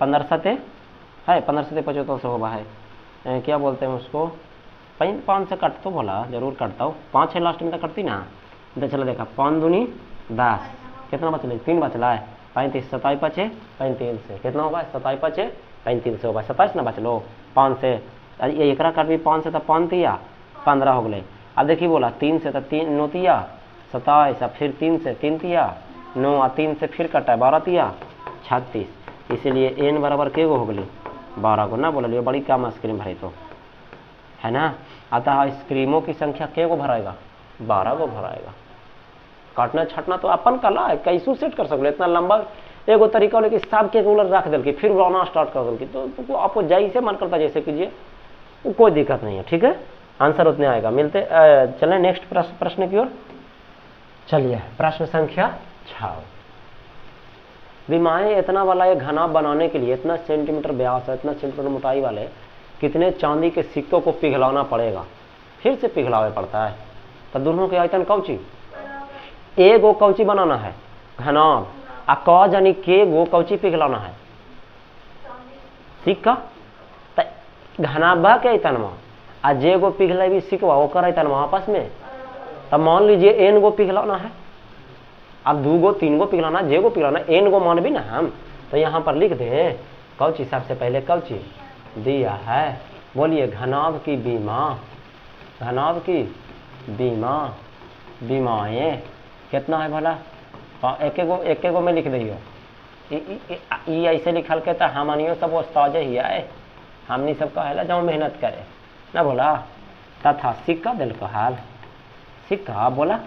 A: 15 सते है 15 सते 75 से होगा है क्या बोलते हैं उसको 5 से कट तो बोला जरूर कटता हूँ 5 है लास्ट में तो कटती ना तो चलो देखा 5 दूनी 10 कितना बचल 3 बचला है 35 27 पचे 35 से कितना होगा 27 पचे 35 से होगा 27 ना बचलो 5 से ये एकरा कट भी 5 से तो 5 तिया 15 हो गए अब देखिए बोला 3 से तो 3 9 तिया 27 अब फिर 3 से 3 तिया 9 और 3 से फिर कटा है 12 तिया 36 इसीलिए n बराबर के गो हो गई 12 को ना बोलिए बड़ी कम आइसक्रीम भरे तो है ना अतः आइसक्रीमों की संख्या के गो भराएगा 12 को भराएगा काटना छाटना तो अपन कला है कैसू सेट कर सकते इतना लंबा एगो तरीका लेकिन हिसाब के रूलर रख दिल फिर रोना स्टार्ट कर दिल तो आपको जैसे मन करता जैसे कीजिए कोई दिक्कत नहीं है ठीक है आंसर उतने आएगा मिलते चलें नेक्स्ट प्रश्न की ओर चलिए प्रश्न संख्या 6 विमाएं इतना वाला ये घनाभ बनाने के लिए इतना सेंटीमीटर व्यास है इतना सेंटीमीटर मोटाई वाले कितने चांदी के सिक्कों को पिघलाना पड़ेगा फिर से पिघलावे पड़ता है तो दोनों के आयतन कौची ए गो कौची बनाना है घनाभ आ क जानी के गो कौची पिघलाना है सिक्का घनाभा के आयतन में आ जे गो पिघले भी सिक्का ओकर आयतन आपस में तब मान लीजिए एन गो पिघलाना है अब 2 गो 3 गो पिघलाना जे गो पिघलाना एन गो मान भी ना हम तो यहाँ पर लिख दे कौची सबसे पहले कौची दिया है बोलिए घनाभ की बीमा घनाभ की बीमा बीमाएं कितना है भला एक गो में लिख दियो ये ऐसे लिखल के तो हमनियो सब उस्ताजे ही आए हमनी सब कहेला जाओ मेहनत करे ना बोला तथा सिक्का दिल को हाल सिक्का बोला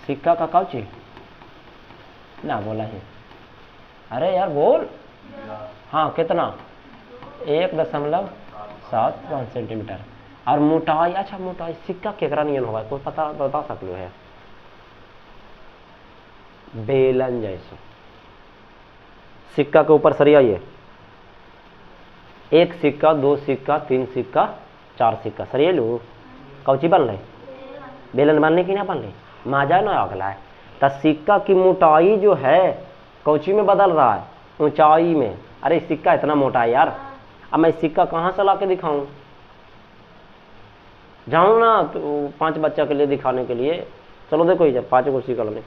A: सिक्का का कौची ना बोला ही अरे यार बोल हाँ कितना 1.75 सेंटीमीटर और मोटाई अच्छा मोटाई सिक्का केकरा नियन होगा कोई पता बता सकलो है बेलन जैसे सिक्का के ऊपर सरिया ये 1 सिक्का 2 सिक्का 3 सिक्का 4 सिक्का सरिये लो कौची बन रहे बेलन बनने की ना बन रही माजा ना अगला है तो सिक्का की मोटाई जो है कौची में बदल रहा है ऊंचाई में अरे सिक्का इतना मोटा है यार अब मैं सिक्का कहाँ से ला के दिखाऊं जाऊँ ना तो 5 बच्चा के लिए दिखाने के लिए चलो देखो ये जब 5 को सिक्का लेने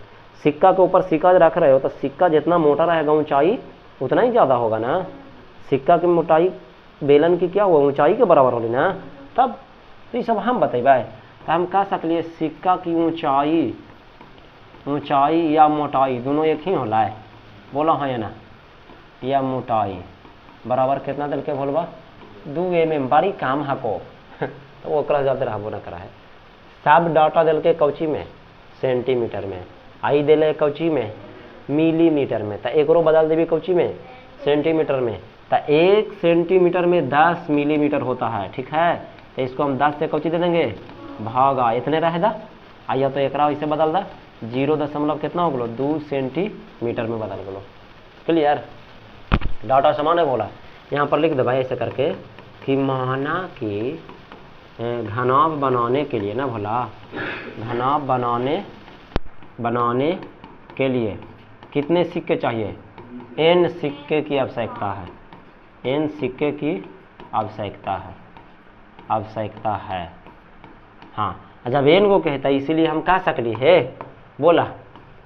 A: सिक्का के ऊपर सिक्का रख रहे हो तो सिक्का जितना मोटा रहेगा ऊंचाई उतना ही ज़्यादा होगा ना सिक्का की मोटाई बेलन की क्या हुआ ऊंचाई के बराबर होगी ना तब तो ये सब हम बतेबे तो हम कह सकलिए सिक्का की ऊंचाई या मोटाई दोनों एक ही होला है बोला है ना या मोटाई बराबर कितना दिल के बोलबा 2 mm बड़ी काम हको तो वो करा जाते रहबो ना करा है सब डाटा दिल के कौची में सेंटीमीटर में आई दिले कौची में मिलीमीटर में तो एकरो बदल देवी कौची में सेंटीमीटर में तो 1 सेंटीमीटर में 10 मिलीमीटर होता है ठीक है तो इसको हम 10 से कौची दे देंगे भागा इतने रहेगा आइया तो एकरा इसे बदल दा 0 कितना हो गलो 2 सेंटीमीटर में बदल गलो क्लियर डाटा समान है बोला यहाँ पर लिख दे भाई ऐसे करके कि माना कि घनाभ बनाने के लिए ना भला घनाभ बनाने के लिए कितने सिक्के चाहिए n सिक्के की आवश्यकता है n सिक्के की आवश्यकता है हाँ जब n को कहता है इसीलिए हम कह सकली है बोला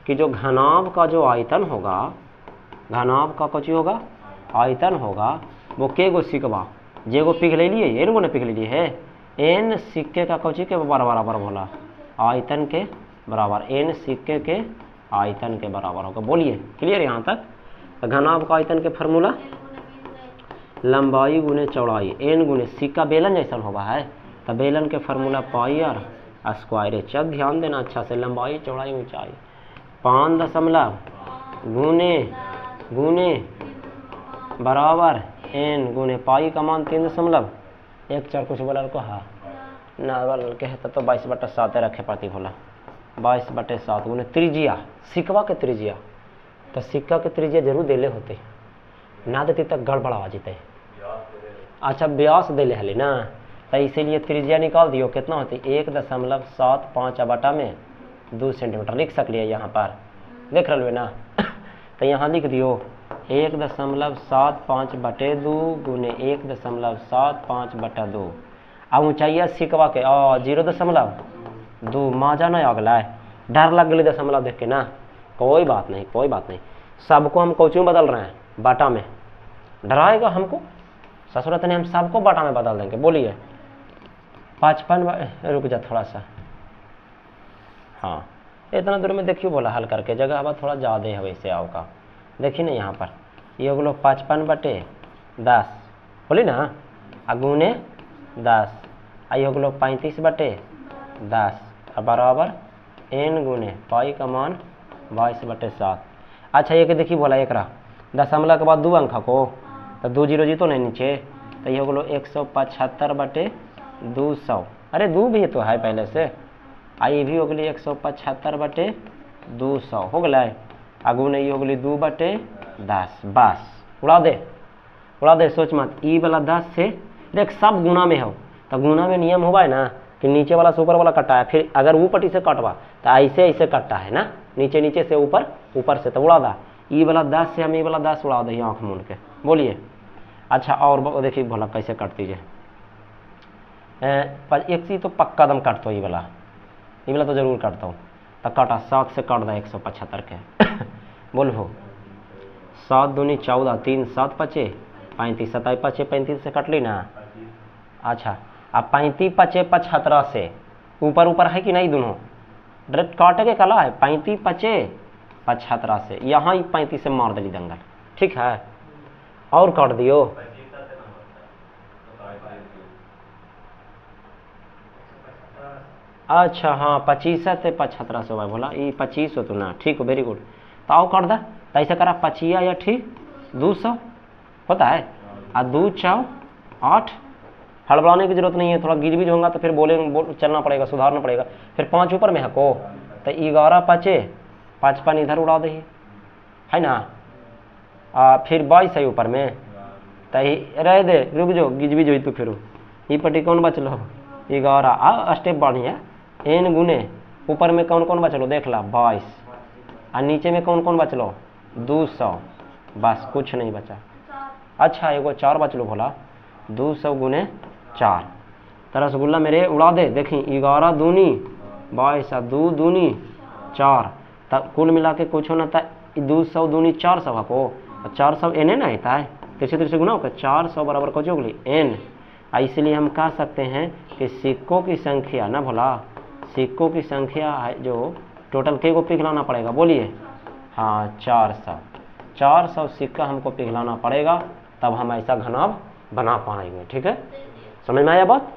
A: कि जो घनाभ का जो आयतन होगा घनाभ का कुछ होगा आयतन होगा वो के गो सिक्का जे गो पिघले लिए एन गो ने पिघले लिए है एन सिक्के का कौची के बराबर बोला आयतन के बराबर एन सिक्के के आयतन के बराबर होगा बोलिए क्लियर यहाँ तक तो घनाभ का आयतन के फार्मूला लंबाई गुने चौड़ाई एन गुने सिक्का बेलन जैसा होगा है, तो बेलन के formula pi are square H. अब ध्यान देना अच्छा से, लंबाई चौड़ाई ऊंचाई 5 दशमलव गुने गुने बराबर एन गुने पाई का मान 3.14 कुछ बोला को हाँ ना बोल के है तो 22/7 रखे पाती बोला 22/7 गुने त्रिज्या सिक्का के त्रिज्या, तो सिक्का के त्रिज्या जरूर देले होते ना देती तक गड़बड़ा जेते। अच्छा व्यास देले हले ना, तो इसीलिए त्रिज्या निकाल दियो कितना होती 1.75/2 सेंटीमीटर लिख सकलिए यहाँ पर देख रहे ना। तो यहाँ लिख दियो 1.75/2 गुने 1.75/2। अब ऊंचाइया सिकवा के 0.2 माजा नहीं अगला है, डर लग गई दशमलव देख के ना। कोई बात नहीं कोई बात नहीं, सबको हम कोचू में बदल रहे हैं बाटा में, डराएगा हमको ससुरत नहीं, हम सबको बाटा में बदल देंगे। बोलिए 55 रुक जा थोड़ा सा, हाँ इतना दूर में देखिए बोला हल करके, जगह अब थोड़ा ज़्यादा है वैसे आओ का। देखिए ना यहाँ पर ये हो गलो 55/10 बोली ना अगुने 10, आई हो गलो 35/10 बराबर एन गुने पाई का मान 22/7। अच्छा ये देखिए बोला एक रहा दशमलव के बाद 2 अंक को, तो 2 0 जीतो नहीं नीचे, तो ये हो गलो 175/200। अरे 2 भी तो है पहले से, आई भी हो गई 175/200 हो गया। आगू नहीं हो गई 2/10 बस उड़ा दे सोच मत। ई वाला 10 से देख सब गुना में हो, तो गुना में नियम हुआ है ना कि नीचे वाला से ऊपर वाला कटा है, फिर अगर ऊपर पट्टी से कटवा तो ऐसे ऐसे कटता है ना, नीचे से ऊपर ऊपर से, तो उड़ा दा ई वाला 10 से हम ई वाला 10 उड़ा दे आँख मूंद के। बोलिए अच्छा और देखिए भला कैसे कट दीजिए। एक चीज तो पक्का दम काटता हूँ, ये वाला तो जरूर काटता हूँ। तो काटा 7 से काट दा 175 के बोलो 7 दूनी 14 3 7 5 35 27 5 35 से कट ली ना। अच्छा अब 35 5 75 से ऊपर ऊपर है कि नहीं, दोनों डायरेक्ट काटे के कला है। 35 5 75 से यहाँ ही 35 से मार दिली दंगल, ठीक है और काट दियो। अच्छा हाँ 25 से 75 से हुआ बोला ये 25 हो तो ना, ठीक हो वेरी गुड। तो आओ काट दा, तो ऐसा करा 25 या ठीक 200 होता है, और 2 4 8 हड़बड़ाने की जरूरत नहीं है, थोड़ा गिज बीज होगा तो फिर चलना पड़ेगा, सुधारना पड़ेगा। फिर 5 ऊपर में है को, तो 11 5 55 इधर उड़ा दे है ना, फिर 22 है ऊपर में, तो रह दे रुक जो गिज बीज हुई तो फिर ये पट्टी कौन बचलो 11 स्टेप बढ़िया एन गुने ऊपर में कौन कौन बचलो देख ला 22, और नीचे में कौन कौन बचलो 200, बस कुछ नहीं बचा। अच्छा एगो 4 बचलो भोला 200 गुने 4, तो रसगुल्ला मेरे उड़ा दे देखी 11 दूनी 22 और 2 दूनी 4, तब कुल मिला के कुछ होना था 200 दूनी 400 को, 400 एन है ना आता है तिरछे गुना होकर 400 बराबर कुछ होगी एन। इसलिए हम कह सकते हैं कि सिक्कों की संख्या ना भोला, सिक्कों की संख्या है जो टोटल के को पिघलाना पड़ेगा। बोलिए हाँ 400 सिक्का हमको पिघलाना पड़ेगा, तब हम ऐसा घनाभ बना पाएंगे। ठीक है समझ में आया बात।